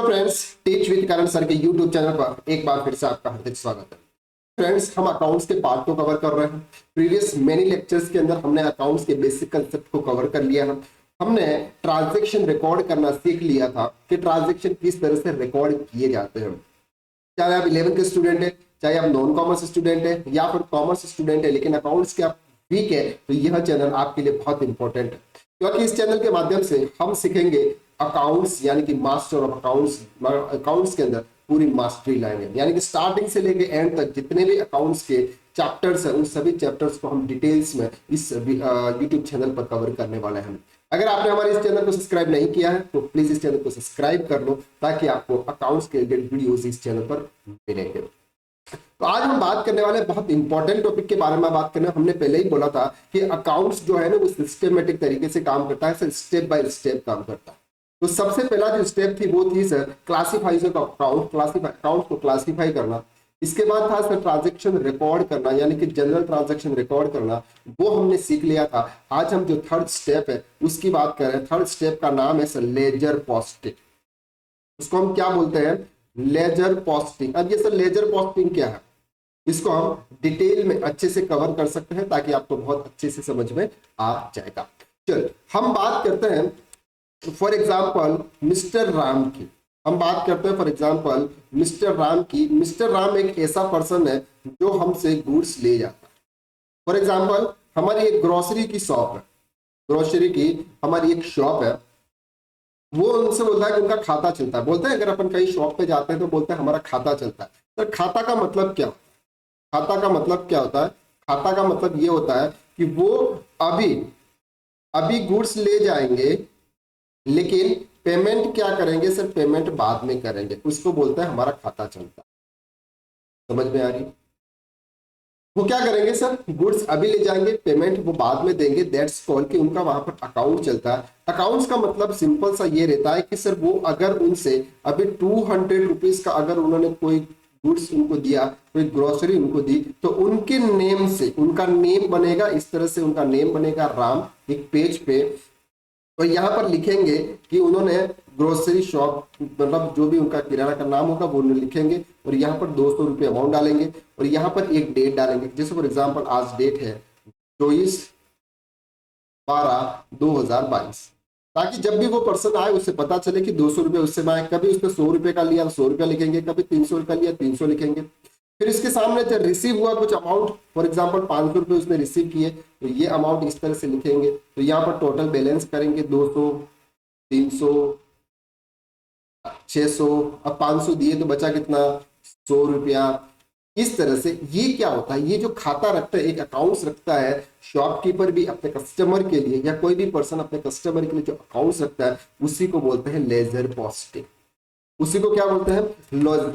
Friends, teach with Karan sir के YouTube channel पर एक बार फिर से आपका हार्दिक स्वागत है। फ्रेंड्स, हम अकाउंट्स के पार्ट को कवर कर रहे हैं। प्रीवियस मेनी लेक्चर्स के अंदर हमने अकाउंट्स के बेसिक कंसेप्ट को कवर कर लिया है। हमने ट्रांजैक्शन रिकॉर्ड करना सीख लिया था कि ट्रांजैक्शन किस तरह से रिकॉर्ड किए जाते हैं। चाहे आप 11 के स्टूडेंट है, चाहे आप नॉन कॉमर्स स्टूडेंट है या फिर कॉमर्स स्टूडेंट है, लेकिन अकाउंट्स के आप वीक है, तो यह चैनल आपके लिए बहुत इंपॉर्टेंट है, क्योंकि इस चैनल के माध्यम से हम सीखेंगे अकाउंट्स, यानी कि मास्टर ऑफ अकाउंट्स। अकाउंट्स के अंदर पूरी मास्टरी लाएंगे, यानी कि स्टार्टिंग से लेके एंड तक जितने भी अकाउंट्स के चैप्टर्स हैं, उन सभी चैप्टर्स को हम डिटेल्स में इस यूट्यूब चैनल पर कवर करने वाले हैं। अगर आपने हमारे इस चैनल को सब्सक्राइब नहीं किया है तो प्लीज इस चैनल को सब्सक्राइब कर लो, ताकि आपको अकाउंट्स के रिलेटेड वीडियोस इस चैनल पर मिलेंगे। तो आज हम बात करने वाले बहुत इंपॉर्टेंट टॉपिक के बारे में बात करना। हमने पहले ही बोला था कि अकाउंट्स जो है ना, वो सिस्टमेटिक तरीके से काम करता है, स्टेप बाय स्टेप काम करता है। तो सबसे पहला जो स्टेप थी वो थी sir classifies of account, account को क्लासिफाई करना। इसके बाद था सर ट्रांजैक्शन रिकॉर्ड करना, यानी कि जनरल ट्रांजैक्शन रिकॉर्ड करना, वो हमने सीख लिया था। आज हम जो थर्ड स्टेप है उसकी बात कर रहे हैं। थर्ड स्टेप का नाम है सर लेजर पोस्टिंग। उसको हम क्या बोलते हैं? Ledger posting. अब ये सर लेजर पोस्टिंग क्या है, इसको हम डिटेल में अच्छे से कवर कर सकते हैं, ताकि आपको बहुत अच्छे से समझ में आ जाएगा। चल हम बात करते हैं फॉर एग्जाम्पल मिस्टर राम की। हम बात करते हैं फॉर एग्जाम्पल मिस्टर राम की। मिस्टर राम एक ऐसा पर्सन है जो हमसे गुड्स ले जाता है। फॉर एग्जाम्पल हमारी एक ग्रोसरी की शॉप है, ग्रोसरी की हमारी एक शॉप है। वो उनसे बोलता है कि उनका खाता चलता है। बोलते हैं अगर अपन कहीं शॉप पे जाते हैं तो बोलते हैं हमारा खाता चलता है। तो खाता का मतलब क्या? खाता का मतलब क्या होता है? खाता का मतलब ये होता है कि वो अभी अभी गुड्स ले जाएंगे, लेकिन पेमेंट क्या करेंगे सर? पेमेंट बाद में करेंगे। उसको बोलते हैं हमारा खाता चलता है। समझ में आ रही? वो क्या करेंगे सर? गुड्स अभी ले जाएंगे, पेमेंट वो बाद में देंगे। दैट्स कॉल कि उनका वहां पर अकाउंट चलता है। अकाउंट्स का मतलब सिंपल सा ये रहता है कि सर वो अगर उनसे अभी 200 रुपीज का अगर उन्होंने कोई गुड्स उनको दिया, कोई ग्रोसरी उनको दी, तो उनके नेम से उनका नेम बनेगा। इस तरह से उनका नेम बनेगा राम एक पेज पे। तो यहाँ पर लिखेंगे कि उन्होंने ग्रोसरी शॉप, मतलब जो भी उनका किराना का नाम होगा वो लिखेंगे, और यहाँ पर 200 रुपये अमाउंट डालेंगे, और यहाँ पर एक डेट डालेंगे। जैसे फॉर एग्जाम्पल आज डेट है 24/12/2022, ताकि जब भी वो पर्सन आए उसे पता चले कि 200 रुपये उससे आए। कभी उसने 100 रुपये का लिया 100 रुपया लिखेंगे, कभी 300 का लिया 300 लिखेंगे। फिर इसके सामने जब रिसीव हुआ कुछ अमाउंट, फॉर एग्जांपल 500 रुपये उसने रिसीव किए, तो ये अमाउंट इस तरह से लिखेंगे। तो यहाँ पर टोटल बैलेंस करेंगे 200, 300, 600। अब 500 दिए तो बचा कितना? 100 रुपया। इस तरह से ये क्या होता है, ये जो खाता रखता है, एक अकाउंट्स रखता है शॉपकीपर भी अपने कस्टमर के लिए, या कोई भी पर्सन अपने कस्टमर के लिए जो अकाउंट्स रखता है, उसी को बोलते हैं लेजर पोस्टिंग। उसी को क्या बोलते हैं?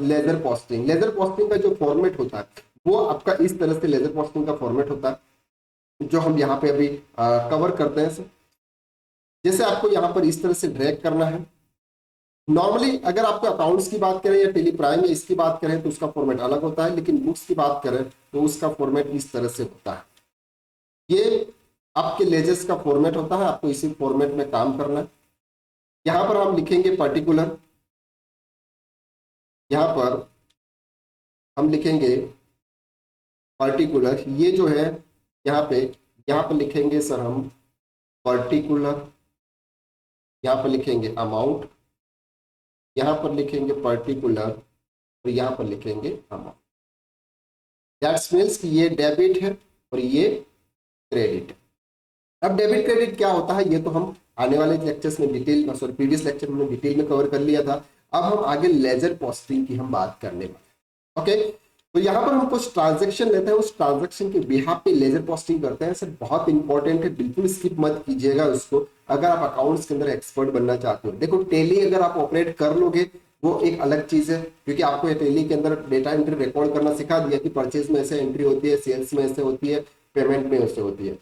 Ledger posting. लेजर पोस्टिंग का जो फॉर्मेट होता है वो आपका इस तरह से लेजर पोस्टिंग का फॉर्मेट होता है, जो हम यहाँ पे अभी कवर करते हैं। जैसे आपको यहाँ पर इस तरह से ड्रैग करना है। नॉर्मली अगर आपको अकाउंट्स की बात करें या टेली प्राइम या इसकी बात करें तो उसका फॉर्मेट अलग होता है, लेकिन बुक्स की बात करें तो उसका फॉर्मेट इस तरह से होता है। ये आपके लेजर्स का फॉर्मेट होता है, आपको इसी फॉर्मेट में काम करना है। यहाँ पर हम लिखेंगे पर्टिकुलर, यहाँ पर हम लिखेंगे पर्टिकुलर। ये जो है यहाँ पर लिखेंगे सर हम पर्टिकुलर, यहाँ पर लिखेंगे अमाउंट, यहाँ पर लिखेंगे पर्टिकुलर, और यहाँ पर लिखेंगे अमाउंट। दैट्स मीन्स कि ये डेबिट है और ये क्रेडिट है। अब डेबिट क्रेडिट क्या होता है ये तो हम आने वाले लेक्चर्स में डिटेल में, सॉरी प्रीवियस लेक्चर में डिटेल में कवर कर लिया था। अब हम आगे लेजर पोस्टिंग की हम बात करने वाले। ओके, तो यहाँ पर हम कुछ ट्रांजैक्शन लेते हैं, उस ट्रांजैक्शन के बिहाफ पे लेजर पोस्टिंग करते हैं। सर बहुत इंपॉर्टेंट है, बिल्कुल स्किप मत कीजिएगा उसको, अगर आप अकाउंट्स के अंदर एक्सपर्ट बनना चाहते हो। देखो टेली अगर आप ऑपरेट कर लोगे वो एक अलग चीज है, क्योंकि आपको टेली के अंदर डेटा एंट्री रिकॉर्ड करना सिखा दिया कि परचेज में ऐसे एंट्री होती है, सेल्स में ऐसे होती है, पेमेंट में ऐसे होती है।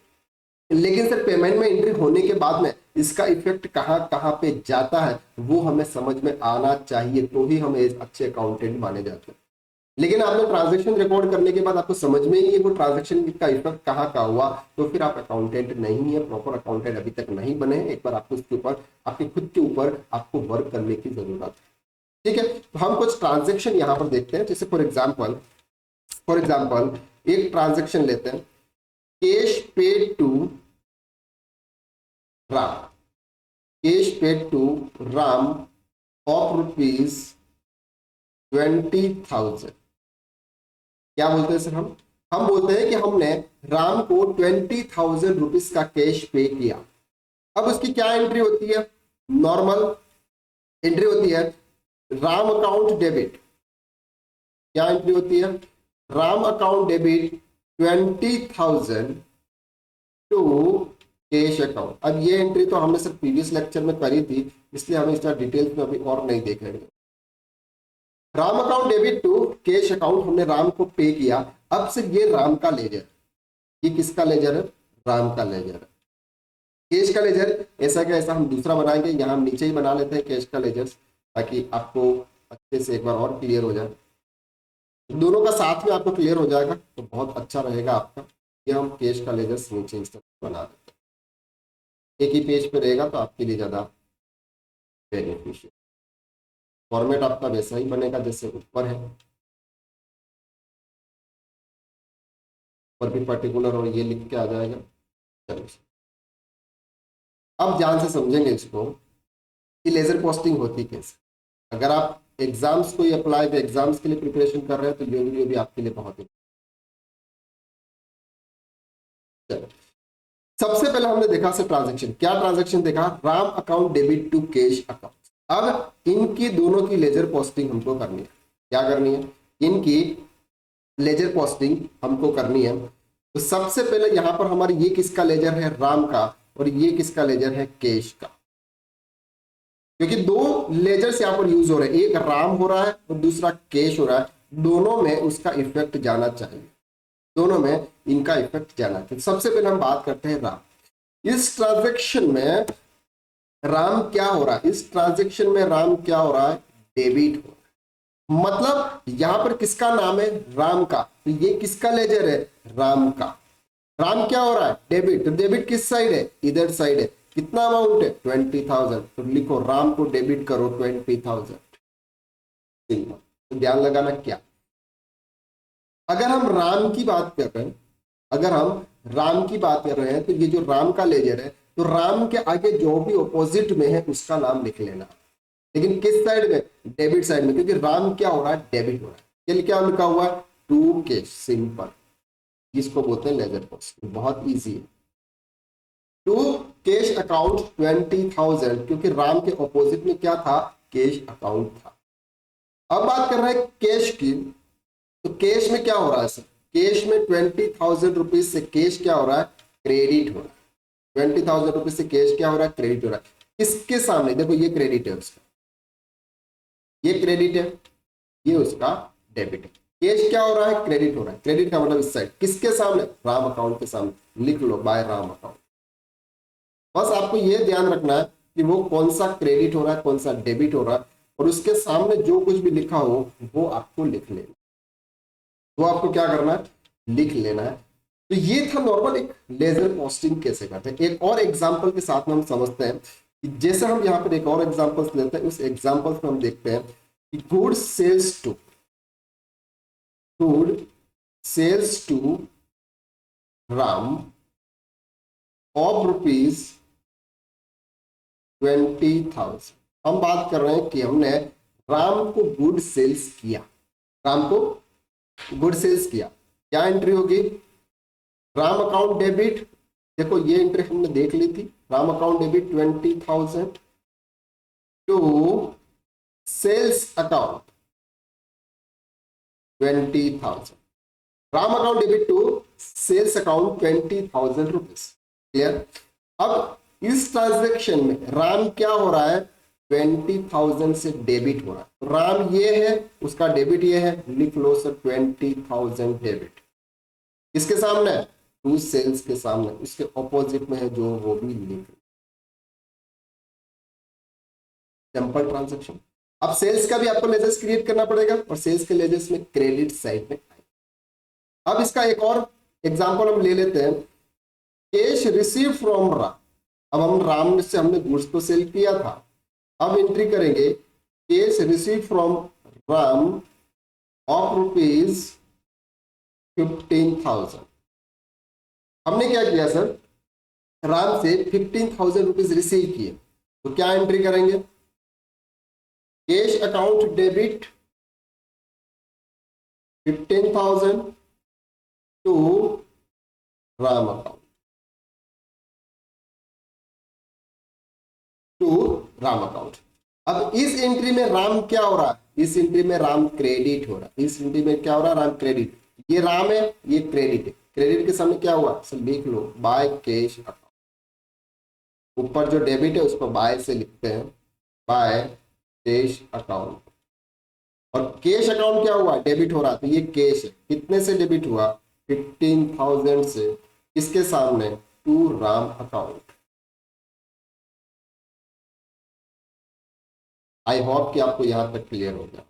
लेकिन सर पेमेंट में एंट्री होने के बाद में इसका इफेक्ट कहाँ कहाँ पे जाता है वो हमें समझ में आना चाहिए, तो ही हम एक अच्छे अकाउंटेंट माने जाते हैं। लेकिन आपने ट्रांजैक्शन रिकॉर्ड करने के बाद आपको समझ में ही नहीं है वो ट्रांजैक्शन का इफेक्ट कहाँ का हुआ, तो फिर आप अकाउंटेंट नहीं है, प्रॉपर अकाउंटेंट अभी तक नहीं बने हैं। एक बार आपको उसके ऊपर, आपके खुद के ऊपर आपको वर्क करने की जरूरत है। ठीक है, तो हम कुछ ट्रांजेक्शन यहाँ पर देखते हैं। जैसे फॉर एग्जाम्पल एक ट्रांजेक्शन लेते हैं, cash paid to Ram, cash paid to Ram of ₹20,000। क्या बोलते हैं सर? हम बोलते हैं कि हमने राम को ₹20,000 का कैश पे किया। अब उसकी क्या एंट्री होती है? नॉर्मल एंट्री होती है राम अकाउंट डेबिट। क्या एंट्री होती है? Ram account debit 20,000 to cash account. अब ये एंट्री तो हमने सर प्रीवियस लेक्चर में करी थी, इसलिए हम इसका डिटेल्स में अभी और नहीं देखेंगे। Ram account debit to cash account, हमने राम को पे किया। अब से ये राम का लेजर, ये किसका लेजर है? राम का लेजर है। कैश का लेजर ऐसा क्या, ऐसा हम दूसरा बनाएंगे, यहाँ हम नीचे ही बना लेते हैं कैश का लेजर, ताकि आपको अच्छे से एक बार और क्लियर हो जाए। दोनों का साथ में आपको क्लियर हो जाएगा तो बहुत अच्छा रहेगा आपका। ये हम कैश का लेजर नीचे इस तरह बना देते हैं, एक ही पेज पे रहेगा तो आपके लिए ज़्यादा बेनिफिशियल। फॉर्मेट आपका वैसा ही बनेगा जैसे ऊपर है, ऊपर भी पर्टिकुलर और ये लिख के आ जाएगा। चलो अब ध्यान से समझेंगे इसको कि लेजर पोस्टिंग होती कैसे। अगर आप एग्जाम्स को अप्लाई एग्जाम्स के लिए प्रिपरेशन कर रहे हैं तो ये वीडियो भी आपके लिए बहुत ही। सबसे पहले हमने देखा से ट्रांजैक्शन, क्या ट्रांजैक्शन देखा? Ram account debit to cash account. अब इनकी दोनों की लेजर पोस्टिंग हमको करनी है। क्या करनी है? इनकी लेजर पोस्टिंग हमको करनी है। तो सबसे पहले यहां पर हमारी ये किसका लेजर है? राम का, और ये किसका लेजर है? कैश का। क्योंकि दो लेजर्स यहां पर यूज हो रहे हैं, एक राम हो रहा है और दूसरा कैश हो रहा है, दोनों में उसका इफेक्ट जाना चाहिए, दोनों में इनका इफेक्ट जाना चाहिए। सबसे पहले हम बात करते हैं राम। इस ट्रांजेक्शन में राम क्या हो रहा है? इस ट्रांजेक्शन में राम क्या हो रहा है? डेबिट हो रहा है। मतलब यहां पर किसका नाम है? राम का। तो ये किसका लेजर है? राम का। राम क्या हो रहा है? डेबिट। तो डेबिट किस साइड है? इधर साइड है। कितना अमाउंट है? 20,000। तो लिखो राम को डेबिट करो 20,000। तो ध्यान लगाना क्या, अगर हम राम की बात कर रहे हैं, अगर हम राम की बात कर रहे हैं तो ये जो राम का लेजर है, तो राम के आगे जो भी ऑपोजिट में है उसका नाम लिख लेना। लेकिन किस साइड में? डेबिट साइड में, क्योंकि राम क्या हो रहा है? डेबिट हो रहा है। ये क्या लिखा हुआ है? टू कैश, सिंपल, जिसको बोलते हैं लेजर पोस्ट। बहुत इजी है। टू कैश अकाउंट 20,000, क्योंकि राम के ऑपोजिट में क्या था? कैश अकाउंट था। अब बात कर रहे हैं कैश की, तो कैश में क्या हो रहा है सर? कैश में 20,000 रुपीज से कैश क्या हो रहा है? क्रेडिट हो रहा है। 20,000 रुपीज से कैश क्या हो रहा है? क्रेडिट हो रहा है। किसके सामने? देखो ये क्रेडिट है उसका, ये क्रेडिट है, ये उसका डेबिट है। कैश क्या हो रहा है? क्रेडिट हो रहा है। क्रेडिट का मतलब इस साइड, किसके सामने? राम अकाउंट के सामने। लिख लो बाय राम अकाउंट। बस आपको यह ध्यान रखना है कि वो कौन सा क्रेडिट हो रहा है, कौन सा डेबिट हो रहा है, और उसके सामने जो कुछ भी लिखा हो वो आपको लिख लेना, वो आपको क्या करना है? लिख लेना है। तो ये था नॉर्मल एक लेजर पोस्टिंग कैसे करते हैं। एक और एग्जांपल के साथ में हम समझते हैं कि जैसे हम यहाँ पर एक और एग्जांपल्स लेते हैं, उस एग्जांपल्स में हम देखते हैं कि good sales to Ram of ₹20,000। हम बात कर रहे हैं कि हमने राम को गुड सेल्स किया, राम को गुड सेल्स किया। क्या एंट्री होगी? Ram account debit. देखो ये एंट्री हमने देख ली थी, Ram account debit 20,000 to sales account 20,000। Ram account debit to sales account 20,000 rupees. Clear? अब इस ट्रांजैक्शन में राम क्या हो रहा है? 20,000 से डेबिट हो रहा है। राम ये है, उसका डेबिट ये है, लिख लो सर 20,000 डेबिट। किसके सामने? टू सेल्स के सामने। उसके ऑपोजिट में है जो, वो भी लिख। Simple transaction. अब सेल्स का भी आपको लेजर्स क्रिएट करना पड़ेगा, और सेल्स के लेजर्स में क्रेडिट साइड में। अब इसका एक और एग्जांपल हम ले लेते हैं, कैश रिसीव फ्रॉम राम। अब हम राम से हमने गुड्स को सेल किया था। अब एंट्री करेंगे cash receive from Ram of rupees 15,000। हमने क्या किया सर, राम से 15,000 रुपीज रिसीव किए, तो क्या एंट्री करेंगे, cash account debit 15,000 to Ram account, Ram account. अब इस एंट्री में राम क्या हो रहा है, इस एंट्री में राम क्रेडिट हो रहा है, इस एंट्री में क्या हो रहा है, राम क्रेडिट। ये राम है, ये क्रेडिट है, क्रेडिट के सामने क्या हुआ, सर लिख लो बाय कैश अकाउंट। ऊपर जो डेबिट है उसको बाय से लिखते हैं, बाय कैश अकाउंट। और कैश अकाउंट क्या हुआ, डेबिट हो रहा, तो ये कैश है, कितने से डेबिट हुआ, 15,000 से, इसके सामने to Ram account. I hope कि आपको यहां तक क्लियर हो गया,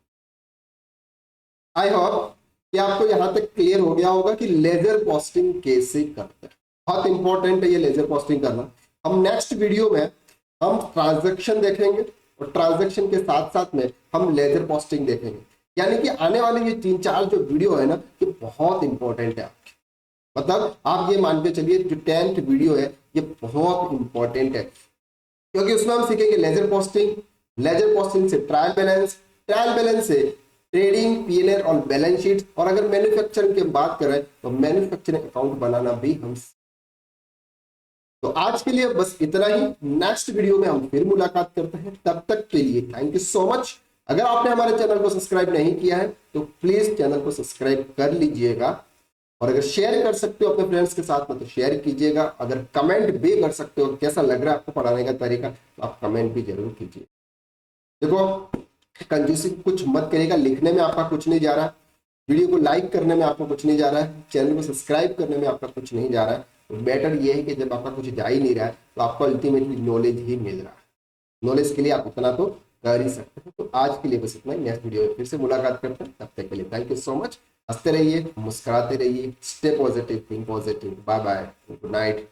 आई होप कि आपको यहां तक क्लियर हो गया होगा कि लेजर पोस्टिंग कैसे करते हैं। बहुत इंपॉर्टेंट है ये लेजर पोस्टिंग करना। हम नेक्स्ट वीडियो में हम ट्रांजैक्शन देखेंगे और ट्रांजैक्शन के साथ साथ में हम लेजर पोस्टिंग देखेंगे। यानी कि आने वाले ये 3-4 जो वीडियो है ना, ये बहुत इंपॉर्टेंट है आपके, मतलब आप ये मान के चलिए जो 10th वीडियो है ये बहुत इंपॉर्टेंट है, क्योंकि उसमें हम सीखेंगे लेजर पोस्टिंग, लेजर पोस्टिंग से ट्रायल बैलेंस, ट्रायल बैलेंस से ट्रेडिंग, पीएनएल और बैलेंस शीट, और अगर मैन्युफैक्चरिंग की बात करें तो मैन्युफैक्चरिंग अकाउंट बनाना भी हम। तो आज के लिए बस इतना ही, नेक्स्ट वीडियो में हम फिर मुलाकात करते हैं, तब तक के लिए थैंक यू सो मच। अगर आपने हमारे चैनल को सब्सक्राइब नहीं किया है तो प्लीज चैनल को सब्सक्राइब कर लीजिएगा, और अगर शेयर कर सकते हो अपने फ्रेंड्स के साथ में तो शेयर कीजिएगा। अगर कमेंट भी कर सकते हो कैसा लग रहा है आपको पढ़ाने का तरीका, तो आप कमेंट भी जरूर कीजिए। देखो कंजूसी कुछ मत करिएगा, लिखने में आपका कुछ नहीं जा रहा, वीडियो को लाइक करने में आपको कुछ नहीं जा रहा है, चैनल को सब्सक्राइब करने में आपका कुछ नहीं जा रहा है। तो बेटर ये है कि जब आपका कुछ जा ही नहीं रहा है तो आपको अल्टीमेटली नॉलेज ही मिल रहा है, नॉलेज के लिए आप इतना तो कर ही सकते हैं। तो आज के लिए बस इतना ही, नेक्स्ट वीडियो में फिर से मुलाकात करते हैं, तब तक के लिए थैंक यू सो मच। हंसते रहिए, मुस्कुराते रहिए, stay positive, think positive, bye bye, good night.